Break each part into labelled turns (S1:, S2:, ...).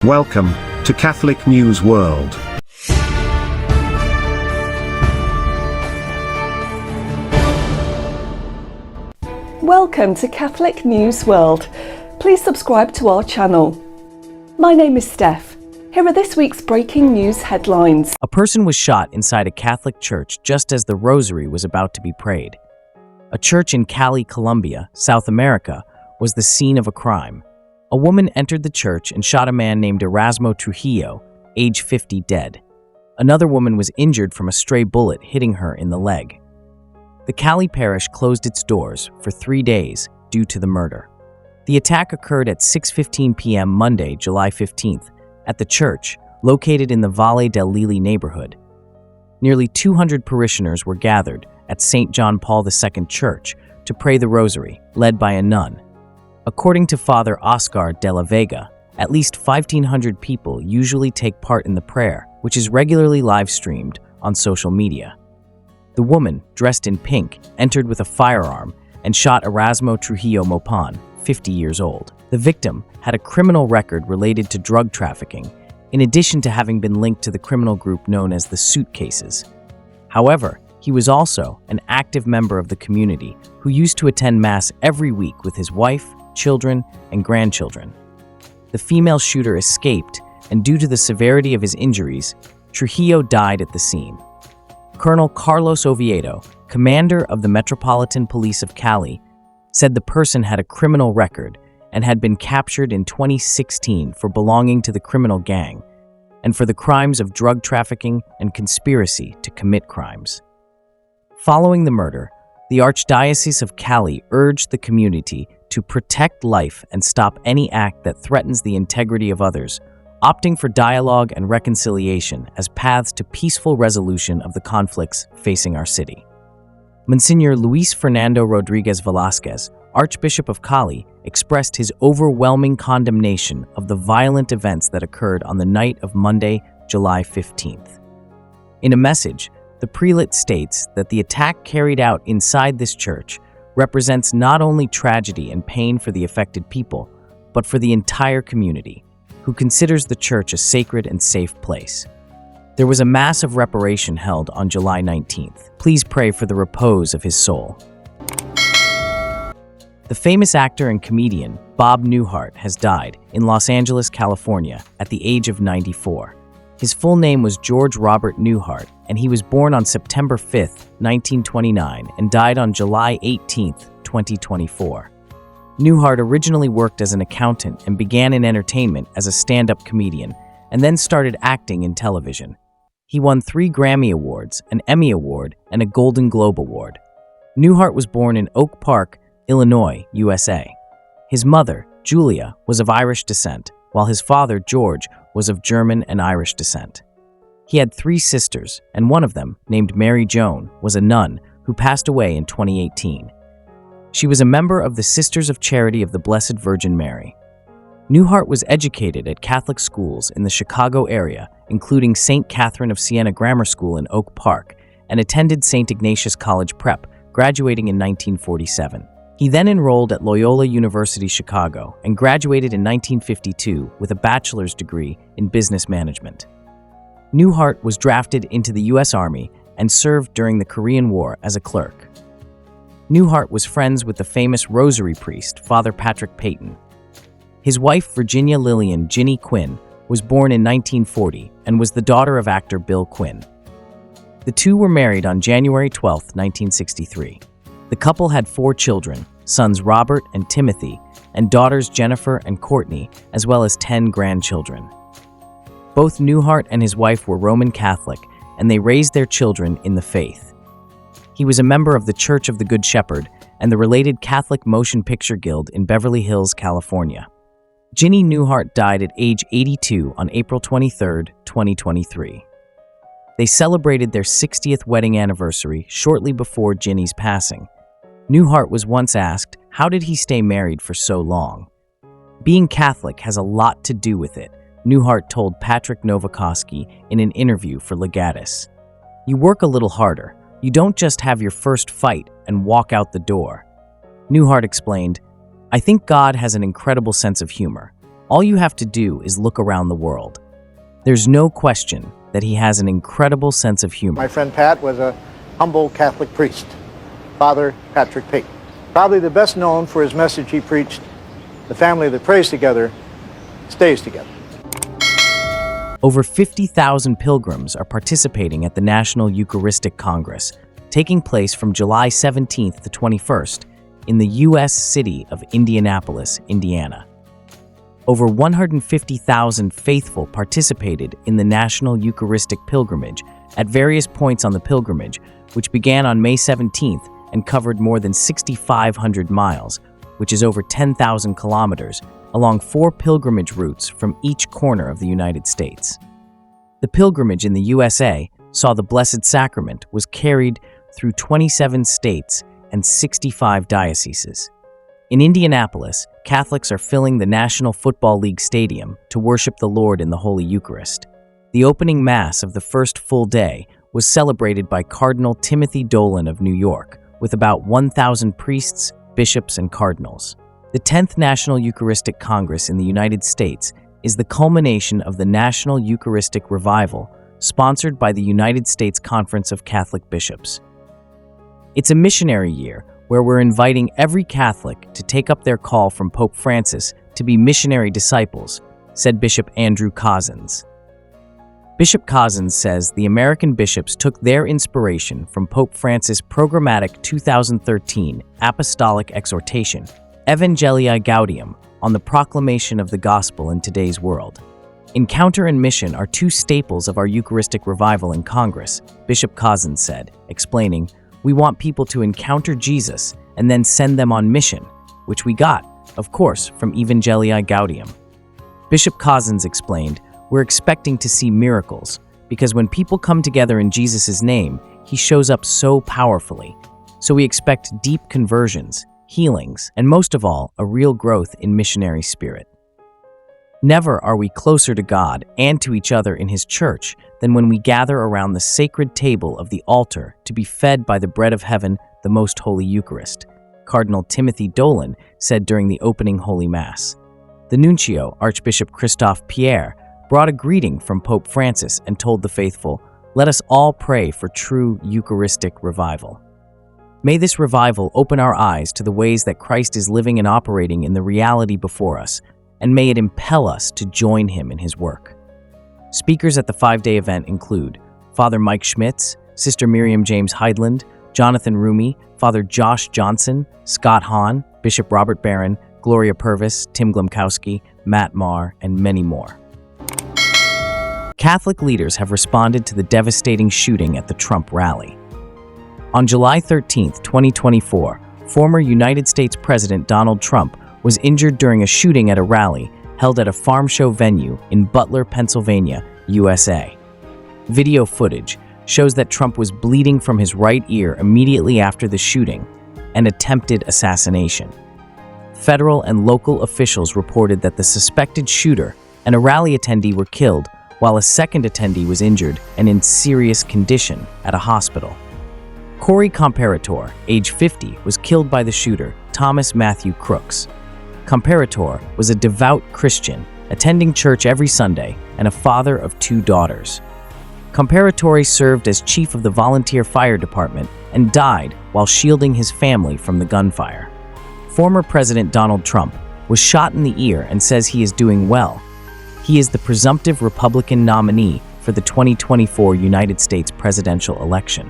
S1: Welcome to Catholic News World.
S2: Welcome to Catholic News World. Please subscribe to our channel. My name is Steph. Here are this week's breaking news headlines.
S3: A person was shot inside a Catholic church just as the rosary was about to be prayed. A church in Cali, Colombia, South America, was the scene of a crime. A woman entered the church and shot a man named Erasmo Trujillo, age 50, dead. Another woman was injured from a stray bullet hitting her in the leg. The Cali parish closed its doors for 3 days due to the murder. The attack occurred at 6:15 p.m. Monday, July 15th, at the church located in the Valle del Lili neighborhood. Nearly 200 parishioners were gathered at St. John Paul II Church to pray the rosary, led by a nun. According to Father Oscar de la Vega, at least 1,500 people usually take part in the prayer, which is regularly live-streamed on social media. The woman, dressed in pink, entered with a firearm and shot Erasmo Trujillo Mopan, 50 years old. The victim had a criminal record related to drug trafficking, in addition to having been linked to the criminal group known as the Suitcases. However, he was also an active member of the community who used to attend Mass every week with his wife, children, and grandchildren. The female shooter escaped, and due to the severity of his injuries, Trujillo died at the scene. Colonel Carlos Oviedo, commander of the Metropolitan Police of Cali, said the person had a criminal record and had been captured in 2016 for belonging to the criminal gang and for the crimes of drug trafficking and conspiracy to commit crimes. Following the murder, the Archdiocese of Cali urged the community to protect life and stop any act that threatens the integrity of others, opting for dialogue and reconciliation as paths to peaceful resolution of the conflicts facing our city. Monsignor Luis Fernando Rodriguez Velázquez, Archbishop of Cali, expressed his overwhelming condemnation of the violent events that occurred on the night of Monday, July 15th. In a message, the prelate states that the attack carried out inside this church represents not only tragedy and pain for the affected people, but for the entire community, who considers the church a sacred and safe place. There was a mass of reparation held on July 19th. Please pray for the repose of his soul. The famous actor and comedian Bob Newhart has died in Los Angeles, California, at the age of 94. His full name was George Robert Newhart, and he was born on September 5, 1929, and died on July 18, 2024. Newhart originally worked as an accountant and began in entertainment as a stand-up comedian, and then started acting in television. He won 3 Grammy Awards, an Emmy Award, and a Golden Globe Award. Newhart was born in Oak Park, Illinois, USA. His mother, Julia, was of Irish descent, while his father, George, was of German and Irish descent. He had 3 sisters, and one of them, named Mary Joan, was a nun who passed away in 2018. She was a member of the Sisters of Charity of the Blessed Virgin Mary. Newhart was educated at Catholic schools in the Chicago area, including St. Catherine of Siena Grammar School in Oak Park, and attended St. Ignatius College Prep, graduating in 1947. He then enrolled at Loyola University Chicago and graduated in 1952 with a bachelor's degree in business management. Newhart was drafted into the U.S. Army and served during the Korean War as a clerk. Newhart was friends with the famous rosary priest, Father Patrick Peyton. His wife, Virginia Lillian Ginny Quinn, was born in 1940 and was the daughter of actor Bill Quinn. The two were married on January 12, 1963. The couple had 4 children, sons Robert and Timothy, and daughters Jennifer and Courtney, as well as 10 grandchildren. Both Newhart and his wife were Roman Catholic, and they raised their children in the faith. He was a member of the Church of the Good Shepherd and the related Catholic Motion Picture Guild in Beverly Hills, California. Ginny Newhart died at age 82 on April 23, 2023. They celebrated their 60th wedding anniversary shortly before Ginny's passing. Newhart was once asked, how did he stay married for so long? Being Catholic has a lot to do with it, Newhart told Patrick Novakoski in an interview for Legatus. You work a little harder. You don't just have your first fight and walk out the door. Newhart explained, I think God has an incredible sense of humor. all you have to do is look around the world. There's no question that he has an incredible sense of humor.
S4: My friend Pat was a humble Catholic priest, Father Patrick Pate. Probably the best known for his message he preached, "The family that prays together stays together."
S3: Over 50,000 pilgrims are participating at the National Eucharistic Congress, taking place from July 17th to 21st in the U.S. city of Indianapolis, Indiana. Over 150,000 faithful participated in the National Eucharistic Pilgrimage at various points on the pilgrimage, which began on May 17th and covered more than 6,500 miles, which is over 10,000 kilometers, along 4 pilgrimage routes from each corner of the United States. The pilgrimage in the USA saw the Blessed Sacrament was carried through 27 states and 65 dioceses. In Indianapolis, Catholics are filling the National Football League stadium to worship the Lord in the Holy Eucharist. The opening Mass of the first full day was celebrated by Cardinal Timothy Dolan of New York, with about 1,000 priests, bishops, and cardinals. The 10th National Eucharistic Congress in the United States is the culmination of the National Eucharistic Revival, sponsored by the United States Conference of Catholic Bishops. It's a missionary year where we're inviting every Catholic to take up their call from Pope Francis to be missionary disciples, said Bishop Andrew Cozzens. Bishop Cozzens says the American bishops took their inspiration from Pope Francis' programmatic 2013 apostolic exhortation, Evangelii Gaudium, on the proclamation of the gospel in today's world. Encounter and mission are 2 staples of our Eucharistic revival in Congress, Bishop Cozzens said, explaining, "We want people to encounter Jesus and then send them on mission, which we got, of course, from Evangelii Gaudium." Bishop Cozzens explained, "We're expecting to see miracles, because when people come together in Jesus' name, he shows up so powerfully. So we expect deep conversions, healings, and most of all, a real growth in missionary spirit. Never are we closer to God and to each other in his church than when we gather around the sacred table of the altar to be fed by the bread of heaven, the most holy Eucharist," Cardinal Timothy Dolan said during the opening Holy Mass. The nuncio, Archbishop Christophe Pierre, brought a greeting from Pope Francis and told the faithful, "Let us all pray for true Eucharistic revival." May this revival open our eyes to the ways that Christ is living and operating in the reality before us, and may it impel us to join him in his work. Speakers at the 5-day event include Father Mike Schmitz, Sister Miriam James Heidland, Jonathan Rumi, Father Josh Johnson, Scott Hahn, Bishop Robert Barron, Gloria Purvis, Tim Glemkowski, Matt Maher, and many more. Catholic leaders have responded to the devastating shooting at the Trump rally. On July 13, 2024, former United States President Donald Trump was injured during a shooting at a rally held at a farm show venue in Butler, Pennsylvania, USA. Video footage shows that Trump was bleeding from his right ear immediately after the shooting, an attempted assassination. Federal and local officials reported that the suspected shooter and a rally attendee were killed, while a second attendee was injured and in serious condition at a hospital. Corey Comparator, age 50, was killed by the shooter, Thomas Matthew Crooks. Comparator was a devout Christian, attending church every Sunday, and a father of 2 daughters. Comparator served as chief of the volunteer fire department and died while shielding his family from the gunfire. Former President Donald Trump was shot in the ear and says he is doing well. He is the presumptive Republican nominee for the 2024 United States presidential election.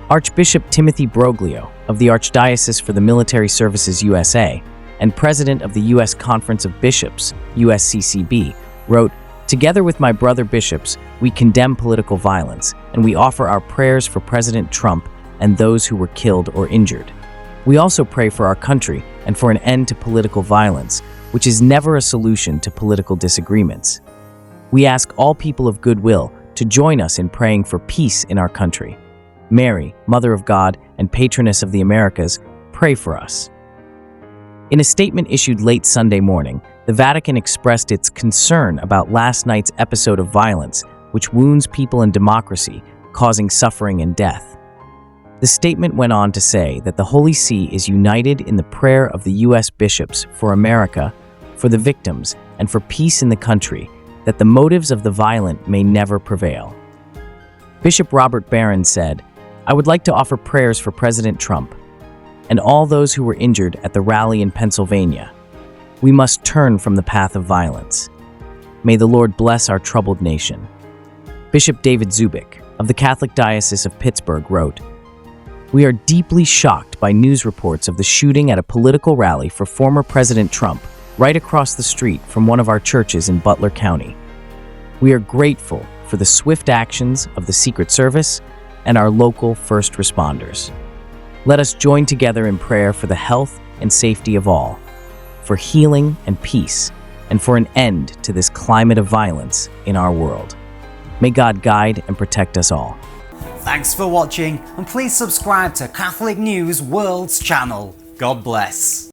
S3: Archbishop Timothy Broglio of the Archdiocese for the Military Services USA and President of the U.S. Conference of Bishops, USCCB, wrote, "Together with my brother bishops, we condemn political violence, and we offer our prayers for President Trump and those who were killed or injured. We also pray for our country and for an end to political violence, which is never a solution to political disagreements. We ask all people of goodwill to join us in praying for peace in our country. Mary, Mother of God and Patroness of the Americas, pray for us." In a statement issued late Sunday morning, the Vatican expressed its concern about last night's episode of violence, which wounds people and democracy, causing suffering and death. The statement went on to say that the Holy See is united in the prayer of the U.S. bishops for America, for the victims, and for peace in the country, that the motives of the violent may never prevail. Bishop Robert Barron said, "I would like to offer prayers for President Trump and all those who were injured at the rally in Pennsylvania. We must turn from the path of violence. May the Lord bless our troubled nation." Bishop David Zubik of the Catholic Diocese of Pittsburgh wrote, "We are deeply shocked by news reports of the shooting at a political rally for former President Trump right across the street from one of our churches in Butler County. We are grateful for the swift actions of the Secret Service and our local first responders. Let us join together in prayer for the health and safety of all, for healing and peace, and for an end to this climate of violence in our world. May God guide and protect us all."
S5: Thanks for watching, and please subscribe to Catholic News World's channel. God bless.